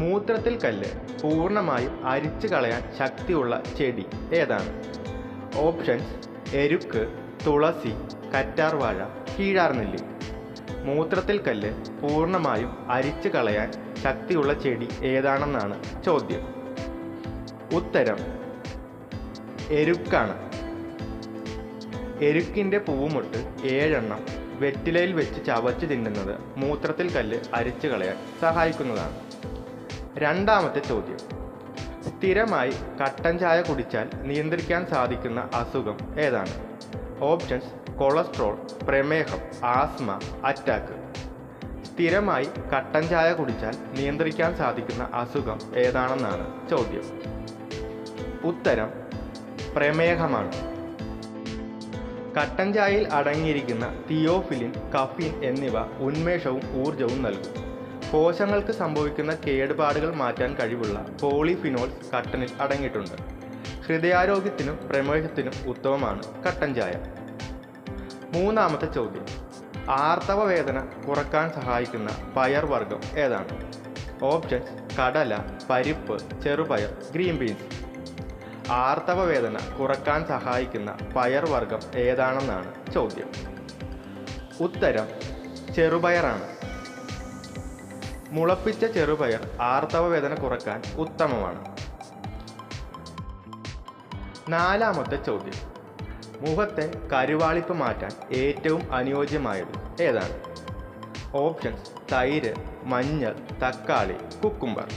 മൂത്രത്തിൽ കല്ല് പൂർണ്ണമായും അരിച്ചു കളയാൻ ശക്തിയുള്ള ചെടി ഏതാണ്? ഓപ്ഷൻസ്: എരുക്ക്, തുളസി, കറ്റാർവാഴ, കീഴാർനെല്ലി. മൂത്രത്തിൽ കല്ല് പൂർണ്ണമായും അരിച്ചു കളയാൻ ശക്തിയുള്ള ചെടി ഏതാണെന്നാണ് ചോദ്യം. ഉത്തരം എരുക്കാണ്. എരുക്കിൻ്റെ പൂവുമൊട്ട് 7 വെറ്റിലയിൽ വെച്ച് ചവച്ച് തിന്നുന്നത് മൂത്രത്തിൽ കല്ല് അരിച്ചു കളയാൻ സഹായിക്കുന്നതാണ്. രണ്ടാമത്തെ ചോദ്യം: സ്ഥിരമായി കട്ടൻ ചായ കുടിച്ചാൽ നിയന്ത്രിക്കാൻ സാധിക്കുന്ന അസുഖം ഏതാണ്? ഓപ്ഷൻസ്: കൊളസ്ട്രോൾ, പ്രമേഹം, ആസ്മ, അറ്റാക്ക്. സ്ഥിരമായി കട്ടൻ ചായ കുടിച്ചാൽ നിയന്ത്രിക്കാൻ സാധിക്കുന്ന അസുഖം ഏതാണെന്നാണ് ചോദ്യം. ഉത്തരം പ്രമേഹമാണ്. കട്ടൻ ചായയിൽ അടങ്ങിയിരിക്കുന്ന തിയോഫിലിൻ, കഫീൻ എന്നിവ ഉന്മേഷവും ഊർജവും നൽകും. കോശങ്ങൾക്ക് സംഭവിക്കുന്ന കേടുപാടുകൾ മാറ്റാൻ കഴിവുള്ള പോളിഫിനോൾസ് കട്ടനിൽ അടങ്ങിയിട്ടുണ്ട്. ഹൃദയാരോഗ്യത്തിനും പ്രമേഹത്തിനും ഉത്തമമാണ് കട്ടൻ ചായ. മൂന്നാമത്തെ ചോദ്യം: ആർത്തവ വേദന കുറക്കാൻ സഹായിക്കുന്ന പയർവർഗ്ഗം ഏതാണ്? ഓപ്ഷൻസ്: കടല, പരിപ്പ്, ചെറുപയർ, ഗ്രീൻ ബീൻസ്. ആർത്തവ വേദന കുറക്കാൻ സഹായിക്കുന്ന പയർവർഗ്ഗം ഏതാണെന്നാണ് ചോദ്യം. ഉത്തരം ചെറുപയറാണ്. മുളപ്പിച്ച ചെറുപയർ ആർത്തവ വേദന കുറക്കാൻ ഉത്തമമാണ്. നാലാമത്തെ ചോദ്യം: മുഖത്തെ കരുവാളിപ്പ് മാറ്റാൻ ഏറ്റവും അനുയോജ്യമായത് ഏതാണ്? ഓപ്ഷൻസ്: തൈര്, മഞ്ഞൾ, തക്കാളി, കുക്കുംബർ.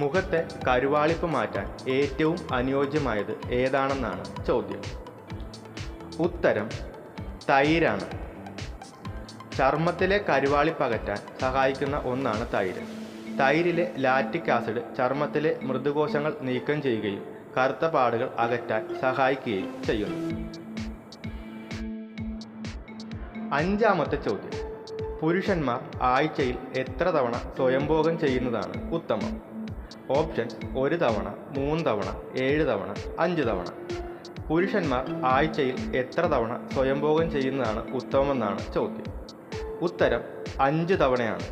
മുഖത്തെ കരുവാളിപ്പ് മാറ്റാൻ ഏറ്റവും അനുയോജ്യമായത് ഏതാണെന്നാണ് ചോദ്യം. ഉത്തരം തൈരാണ്. ചർമ്മത്തിലെ കരുവാളിപ്പ് അകറ്റാൻ സഹായിക്കുന്ന ഒന്നാണ് തൈര്. തൈരിലെ ലാക്റ്റിക് ആസിഡ് ചർമ്മത്തിലെ മൃദുകോശങ്ങൾ നീക്കം ചെയ്യുകയും കറുത്ത പാടുകൾ അകറ്റാൻ സഹായിക്കുകയും ചെയ്യുന്നു. അഞ്ചാമത്തെ ചോദ്യം: പുരുഷന്മാർ ആഴ്ചയിൽ എത്ര തവണ സ്വയംഭോഗം ചെയ്യുന്നതാണ് ഉത്തമം? ഓപ്ഷൻസ്: 1 തവണ, 3 തവണ, 7 തവണ, 5 തവണ. പുരുഷന്മാർ ആഴ്ചയിൽ എത്ര തവണ സ്വയംഭോഗം ചെയ്യുന്നതാണ് ഉത്തമമെന്നാണ് ചോദ്യം. ഉത്തരം 5 തവണയാണ്.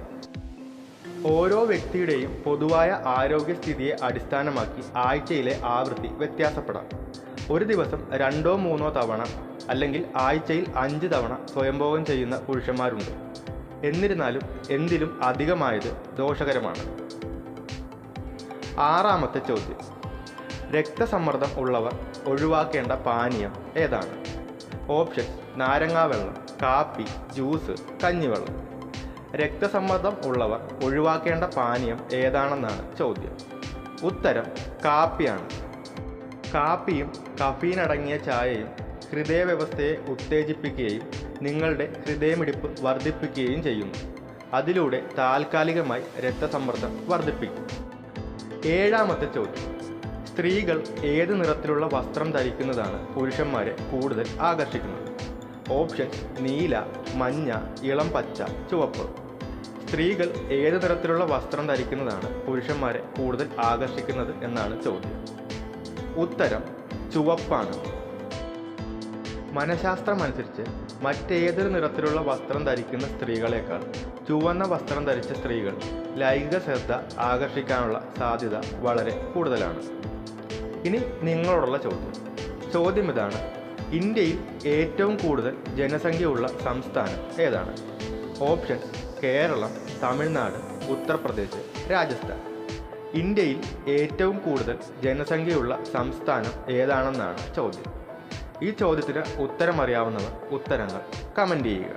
ഓരോ വ്യക്തിയുടെയും പൊതുവായ ആരോഗ്യസ്ഥിതിയെ അടിസ്ഥാനമാക്കി ആഴ്ചയിലെ ആവൃത്തി വ്യത്യാസപ്പെടാം. ഒരു ദിവസം 2-3 തവണ അല്ലെങ്കിൽ ആഴ്ചയിൽ 5 തവണ സ്വയംഭോഗം ചെയ്യുന്ന പുരുഷന്മാരുണ്ട്. എന്നിരുന്നാലും എന്തിലും അധികമായത് ദോഷകരമാണ്. ആറാമത്തെ ചോദ്യം: രക്തസമ്മർദ്ദം ഉള്ളവർ ഒഴിവാക്കേണ്ട പാനീയം ഏതാണ്? ഓപ്ഷൻസ്: നാരങ്ങാവെള്ളം, കാപ്പി, ജ്യൂസ്, കഞ്ഞിവെള്ളം. രക്തസമ്മർദ്ദം ഉള്ളവർ ഒഴിവാക്കേണ്ട പാനീയം ഏതാണെന്നാണ് ചോദ്യം. ഉത്തരം കാപ്പിയാണ്. കാപ്പിയും കഫീൻ അടങ്ങിയ ചായയും ഹൃദയവ്യവസ്ഥയെ ഉത്തേജിപ്പിക്കുകയും നിങ്ങളുടെ ഹൃദയമിടിപ്പ് വർദ്ധിപ്പിക്കുകയും ചെയ്യുന്നു. അതിലൂടെ താൽക്കാലികമായി രക്തസമ്മർദ്ദം വർദ്ധിപ്പിക്കും. ഏഴാമത്തെ ചോദ്യം: സ്ത്രീകൾ ഏത് നിറത്തിലുള്ള വസ്ത്രം ധരിക്കുന്നതാണ് പുരുഷന്മാരെ കൂടുതൽ ആകർഷിക്കുന്നത്? ഓപ്ഷൻസ്: നീല, മഞ്ഞ, ഇളം പച്ച, ചുവപ്പ്. സ്ത്രീകൾ ഏത് നിറത്തിലുള്ള വസ്ത്രം ധരിക്കുന്നതാണ് പുരുഷന്മാരെ കൂടുതൽ ആകർഷിക്കുന്നത് എന്നാണ് ചോദ്യം. ഉത്തരം ചുവപ്പാണ്. മനഃശാസ്ത്രമനുസരിച്ച് മറ്റേതൊരു നിറത്തിലുള്ള വസ്ത്രം ധരിക്കുന്ന സ്ത്രീകളെക്കാൾ ചുവന്ന വസ്ത്രം ധരിച്ച സ്ത്രീകൾ ലൈംഗിക ശ്രദ്ധ ആകർഷിക്കാനുള്ള സാധ്യത വളരെ കൂടുതലാണ്. ഇനി നിങ്ങളോടുള്ള ചോദ്യം ഇതാണ്: ഇന്ത്യയിൽ ഏറ്റവും കൂടുതൽ ജനസംഖ്യയുള്ള സംസ്ഥാനം ഏതാണ്? ഓപ്ഷൻസ്: കേരളം, തമിഴ്നാട്, ഉത്തർപ്രദേശ്, രാജസ്ഥാൻ. ഇന്ത്യയിൽ ഏറ്റവും കൂടുതൽ ജനസംഖ്യയുള്ള സംസ്ഥാനം ഏതാണെന്നാണ് ചോദ്യം. ഈ ചോദ്യത്തിന് ഉത്തരം അറിയാവുന്നവർ ഉത്തരങ്ങൾ കമൻറ്റ് ചെയ്യുക.